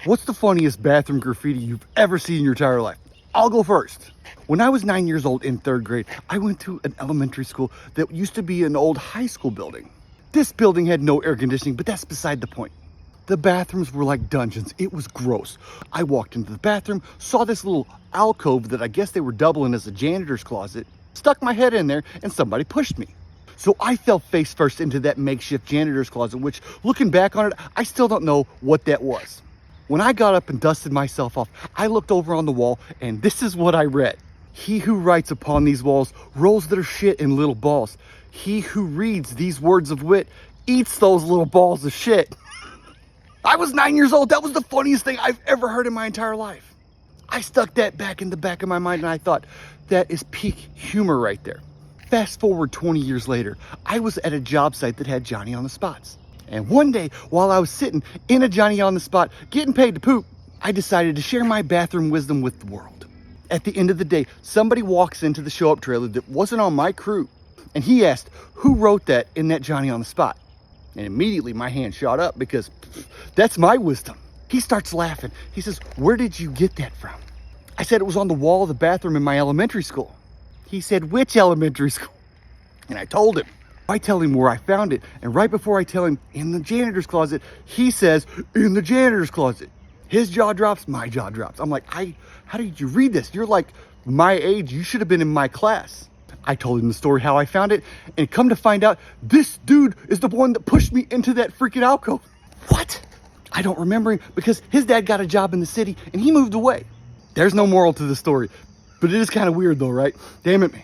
What's the funniest bathroom graffiti you've ever seen in your entire life? I'll go first. When I was 9 years old in 3rd grade, I went to an elementary school that used to be an old high school building. This building had no air conditioning, but that's beside the point. The bathrooms were like dungeons. It was gross. I walked into the bathroom, saw this little alcove that I guess they were doubling as a janitor's closet, stuck my head in there, and somebody pushed me. So I fell face first into that makeshift janitor's closet, which, looking back on it, I still don't know what that was. When I got up and dusted myself off, I looked over on the wall, and this is what I read. He who writes upon these walls rolls their shit in little balls. He who reads these words of wit eats those little balls of shit. I was 9 years old. That was the funniest thing I've ever heard in my entire life. I stuck that back in the back of my mind, and I thought, that is peak humor right there. Fast forward 20 years later, I was at a job site that had Johnny on the Spots. And one day, while I was sitting in a Johnny on the Spot, getting paid to poop, I decided to share my bathroom wisdom with the world. At the end of the day, somebody walks into the show up trailer that wasn't on my crew, and he asked, who wrote that in that Johnny on the Spot? And immediately my hand shot up because that's my wisdom. He starts laughing. He says, where did you get that from? I said, it was on the wall of the bathroom in my elementary school. He said, which elementary school? And I told him. I tell him where I found it, and right before I tell him in the janitor's closet, he says, in the janitor's closet. His jaw drops, my jaw drops. I'm like, how did you read this? You're like my age, you should have been in my class. I told him the story how I found it, and come to find out, this dude is the one that pushed me into that freaking alcove. What? I don't remember him because his dad got a job in the city and he moved away. There's no moral to the story, but it is kind of weird though, right? Damn it, man.